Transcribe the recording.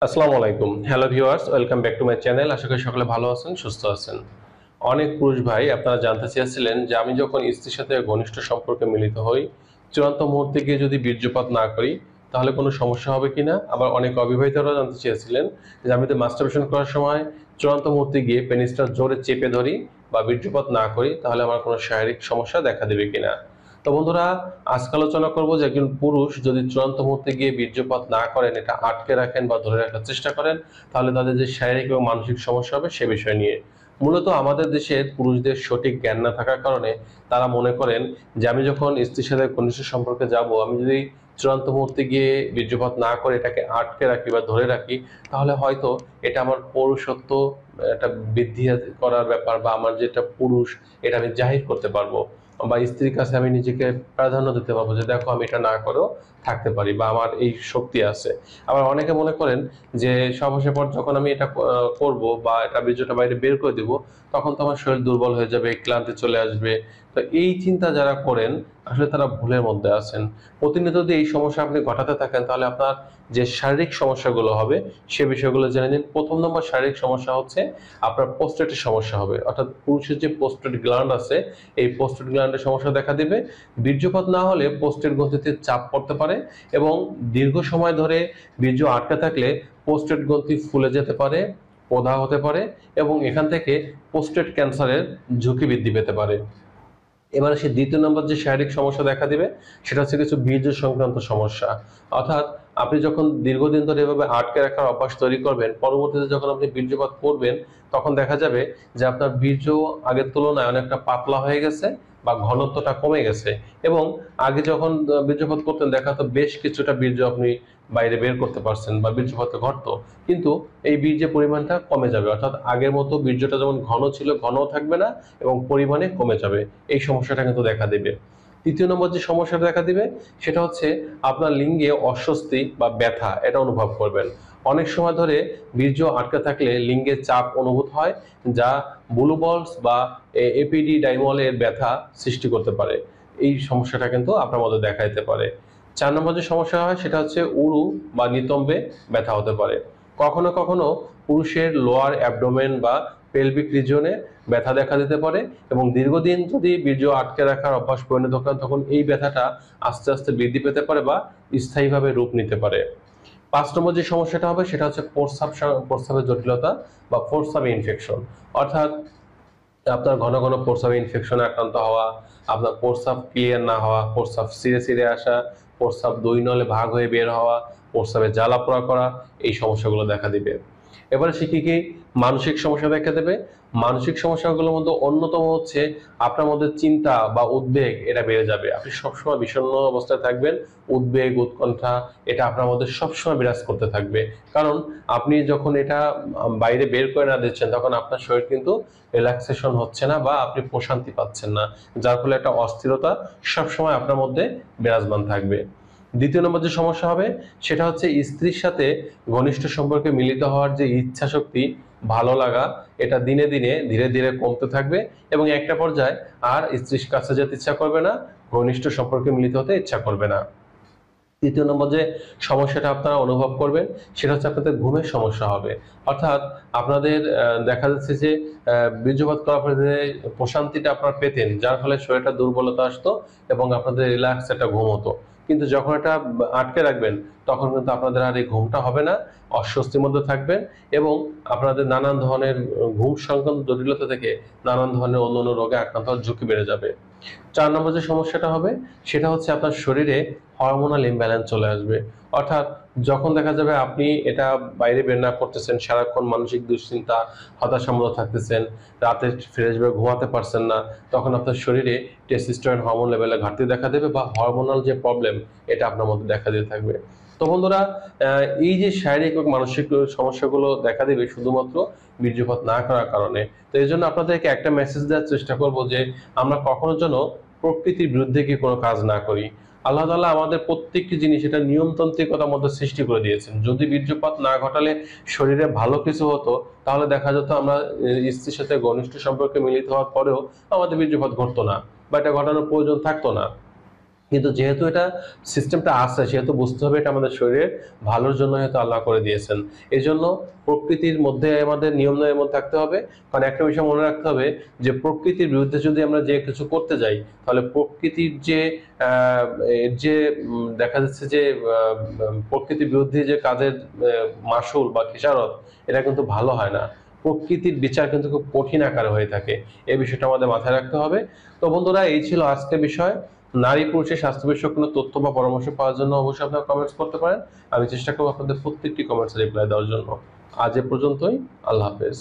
আসসালামু আলাইকুম। Hello viewers, welcome back to my channel. আশা করি সকলে ভালো আছেন, সুস্থ আছেন। অনেক পুরুষ ভাই আপনারা জানতে চেয়েছিলেন যে আমি যখন স্ত্রীর সাথে ঘনিষ্ঠ সম্পর্কে মিলিত হই, চূড়ান্ত মুহূর্তে গিয়ে যদি বীর্যপাত না করি তাহলে কোনো সমস্যা হবে কিনা? আবার অনেক অবিবাহিতরাও জানতে চেয়েছিলেন যে আমি যদি মাস্টারবেশন করার সময় চূড়ান্ত মুহূর্তে গিয়ে পেনিসটা জোরে চেপে ধরি বা বীর্যপাত না করি তাহলে আমার কোনো শারীরিক সমস্যা দেখা দেবে কিনা। তো বন্ধুরা, আজকে আলোচনা করব যে একজন পুরুষ যদি চূড়ান্ত মুহূর্তে গিয়ে বীর্যপাত না করেন, এটা আটকে রাখেন বা ধরে রাখার চেষ্টা করেন, তাহলে তাদের যে শারীরিক এবং মানসিক সমস্যা হবে সে বিষয় নিয়ে। মূলত আমাদের দেশের পুরুষদের সঠিক জ্ঞান না থাকার কারণে তারা মনে করেন যে আমি যখন স্ত্রীর সাথে ঘনিষ্ঠ সম্পর্কে যাব, আমি যদি চূড়ান্ত মুহূর্তে গিয়ে বীর্যপাত না করে এটাকে আটকে রাখি বা ধরে রাখি, তাহলে হয়তো এটা আমার পৌরুষত্ব একটা বৃদ্ধি করার ব্যাপার বা আমার যেটা পুরুষ এটা আমি জাহির করতে পারবো বা স্ত্রীর কাছে আমি নিজেকে প্রাধান্য দিতে পারবো যে দেখো আমি এটা না করেও থাকতে পারি বা আমার এই শক্তি আছে। আবার অনেকে মনে করেন যে সবশেষে পর যখন আমি এটা করব বা এটা বীর্যটা বাইরে বের করে দিব, তখন তো আমার শরীর দুর্বল হয়ে যাবে, ক্লান্তি চলে আসবে। তো এই চিন্তা যারা করেন আসলে তারা ভুলের মধ্যে আছেন। প্রতিনিয়ত যদি এই সমস্যা আপনি ঘটাতে থাকেন তাহলে আপনার যে শারীরিক সমস্যাগুলো হবে সে বিষয়গুলো জেনে নিন। প্রথম নম্বর শারীরিক সমস্যা হচ্ছে আপনার প্রোস্টেটের সমস্যা হবে, অর্থাৎ পুরুষের যে প্রোস্টেট গ্ল্যান্ড আছে এই প্রোস্টেট গ্ল্যান্ডের সমস্যা দেখা দিবে। বীর্যপাত না হলে প্রোস্টেট গ্রন্থিতে চাপ পড়তে পারে এবং দীর্ঘ সময় ধরে বীর্য আটকে থাকলে প্রোস্টেট গ্রন্থি ফুলে যেতে পারে, প্রদাহ হতে পারে এবং এখান থেকে প্রোস্টেট ক্যান্সারের ঝুঁকি বৃদ্ধি পেতে পারে। এবার সে দ্বিতীয় নম্বর যে শারীরিক সমস্যা দেখা দিবে সেটা হচ্ছে কিছু বীর্য সংক্রান্ত সমস্যা। অর্থাৎ আপনি যখন দীর্ঘদিন ধরে এভাবে আটকে রাখার অভ্যাস তৈরি করবেন, পরবর্তীতে যখন আপনি বীর্যপাত করবেন তখন দেখা যাবে যে আপনার বীর্য আগের তুলনায় অনেকটা পাতলা হয়ে গেছে বা ঘনত্বটা কমে গেছে এবং আগে যখন বীর্যপাত করতেন দেখা তো বেশ কিছুটা বীর্য আপনি বাইরে বের করতে পারছেন বা বীর্যপাত ঘটতো, কিন্তু এই বীর্যের পরিমাণটা কমে যাবে। অর্থাৎ আগের মতো বীর্যটা যেমন ঘন ছিল ঘনও থাকবে না এবং পরিমাণে কমে যাবে। এই সমস্যাটা কিন্তু দেখা দেবে। তৃতীয় নম্বর যে সমস্যাটা দেখা দিবে সেটা হচ্ছে আপনার লিঙ্গে অস্বস্তি বা ব্যথা এটা অনুভব করবেন। অনেক সময় ধরে বীর্য আটকে থাকলে লিঙ্গে চাপ অনুভূত হয়, যা ব্লু বলস বা এপিডিডাইমলের ব্যথা সৃষ্টি করতে পারে। এই সমস্যাটা কিন্তু আপনার মধ্যে দেখা দিতে পারে। ৪ নম্বর যে সমস্যা হয় সেটা হচ্ছে উরু বা নিতম্বে ব্যথা হতে পারে। কখনো কখনো পুরুষের লোয়ার অ্যাবডোমেন বা পেলভিক রিজিয়নে ব্যথা দেখা দিতে পারে এবং দীর্ঘদিন যদি বীর্য আটকে রাখার অভ্যাস পরিণত করেন তখন এই ব্যথাটা আস্তে আস্তে বৃদ্ধি পেতে পারে বা স্থায়ীভাবে রূপ নিতে পারে। ৫ নম্বর যে সমস্যাটা হবে সেটা হচ্ছে প্রস্রাবের জটিলতা বা প্রস্রাবে ইনফেকশন। অর্থাৎ আপনার ঘন ঘন প্রস্রাবে ইনফেকশনে আক্রান্ত হওয়া, আপনার প্রস্রাব ক্লিয়ার না হওয়া, প্রস্রাব ছিঁড়ে ছিঁড়ে আসা, প্রস্রাব দুই নলে ভাগ হয়ে বের হওয়া, প্রস্রাবে জ্বালা পোড়া করা, এই সমস্যাগুলো দেখা দিবে। এবারে শিখি কি মানসিক সমস্যা দেখা দেবে। মানসিক সমস্যাগুলোর মধ্যে অন্যতম হচ্ছে আপনার মধ্যে চিন্তা বা উদ্বেগ এটা বেড়ে যাবে। আপনি সবসময় বিষণ্ণ অবস্থায় থাকবেন, উদ্বেগ উৎকণ্ঠা এটা আপনার মধ্যে সবসময় বিরাজ করতে থাকবে। কারণ আপনি যখন এটা বাইরে বের করে না দিচ্ছেন তখন আপনার শরীর কিন্তু রিল্যাক্সেশন হচ্ছে না বা আপনি প্রশান্তি পাচ্ছেন না, যার ফলে একটা অস্থিরতা সবসময় আপনার মধ্যে বিরাজমান থাকবে। দ্বিতীয় নম্বর যে সমস্যা হবে সেটা হচ্ছে স্ত্রীর সাথে ঘনিষ্ঠ সম্পর্কে মিলিত হওয়ার যে ইচ্ছা শক্তি, ভালো লাগা এটা দিনে দিনে ধীরে ধীরে কমতে থাকবে এবং একটা পর্যায়ে আর স্ত্রীর কাছে যেতে ইচ্ছা করবে না, ঘনিষ্ঠ সম্পর্কে মিলিত হতে ইচ্ছা করবে না। তৃতীয় নম্বর যে সমস্যাটা আপনারা অনুভব করবেন সেটা হচ্ছে আপনাদের ঘুমের সমস্যা হবে। অর্থাৎ আপনাদের দেখা যাচ্ছে যে বীর্যপাত করার পরে যে প্রশান্তিটা আপনারা পেতেন যার ফলে শরীরটা দুর্বলতা আসতো এবং আপনাদের রিল্যাক্স একটা ঘুম হতো, কিন্তু যখন এটা আটকে রাখবেন তখন কিন্তু আপনাদের আর এই ঘুমটা হবে না, অস্বস্তির মধ্যে থাকবেন এবং আপনাদের নানান ধরনের ঘুম সংক্রান্ত জটিলতা থেকে নানান ধরনের অন্য অন্য রোগে আক্রান্ত হওয়ার ঝুঁকি বেড়ে যাবে। ৪ নম্বর যে সমস্যাটা হবে সেটা হচ্ছে আপনার শরীরে হরমোনাল ইমব্যালেন্স চলে আসবে। অর্থাৎ যখন দেখা যাবে আপনি এটা বাইরে বের না করতেছেন, সারাক্ষণ মানসিক দুশ্চিন্তা, হতাশার মধ্যে থাকতেছেন, রাতে ফ্রেশভাবে ঘুমাতে পারছেন না, তখন আপনার শরীরে টেস্টোস্টেরন হরমোন লেভেলে ঘাটতি দেখা দেবে বা হরমোনাল যে প্রবলেম এটা আপনার মধ্যে দেখা দিতে থাকবে। তো বন্ধুরা, এই যে শারীরিক এবং মানসিক সমস্যাগুলো দেখা দেবে শুধুমাত্র বীর্যপাত না করার কারণে। তো এই জন্য আপনাদেরকে একটা মেসেজ দেওয়ার চেষ্টা করব যে আমরা কখনো যেন প্রকৃতির বিরুদ্ধে গিয়ে কোনো কাজ না করি। আল্লাহ তাআলা আমাদের প্রত্যেকটি জিনিস এটা নিয়মতান্ত্রিকতার মধ্যে সৃষ্টি করে দিয়েছেন। যদি বীর্যপাত না ঘটালে শরীরে ভালো কিছু হতো তাহলে দেখা যেত আমরা স্ত্রীর সাথে ঘনিষ্ঠ সম্পর্কে মিলিত হওয়ার পরেও আমাদের বীর্যপাত ঘটতো না বা এটা ঘটানোর প্রয়োজন থাকতো না। কিন্তু যেহেতু এটা সিস্টেমটা আছে, সেহেতু বুঝতে হবে এটা আমাদের শরীরের ভালোর জন্য হয়তো আল্লাহ করে দিয়েছেন। এই জন্য প্রকৃতির মধ্যে আমাদের নিয়ম নিয়মের মধ্যে থাকতে হবে। কারণ একটা বিষয় মনে রাখতে হবে যে প্রকৃতির বিরুদ্ধে যদি আমরা যে কিছু করতে যাই, তাহলে প্রকৃতির যে এর যে দেখা যাচ্ছে যে প্রকৃতির বিরুদ্ধে যে কাজের মাসুল বা খেসারত, এটা কিন্তু ভালো হয় না। প্রকৃতির বিচার কিন্তু খুব কঠিন আকারে হয়ে থাকে। এই বিষয়টা আমাদের মাথায় রাখতে হবে। তো বন্ধুরা, এই ছিল আজকের বিষয়। নারী পুরুষের স্বাস্থ্য বিষয়ক কোনো তথ্য বা পরামর্শ পাওয়ার জন্য অবশ্যই আপনারা কমেন্টস করতে পারেন। আমি চেষ্টা করবো আপনাদের প্রত্যেকটি কমেন্টস রিপ্লাই দেওয়ার জন্য। আজ এ পর্যন্তই। আল্লাহ হাফেজ।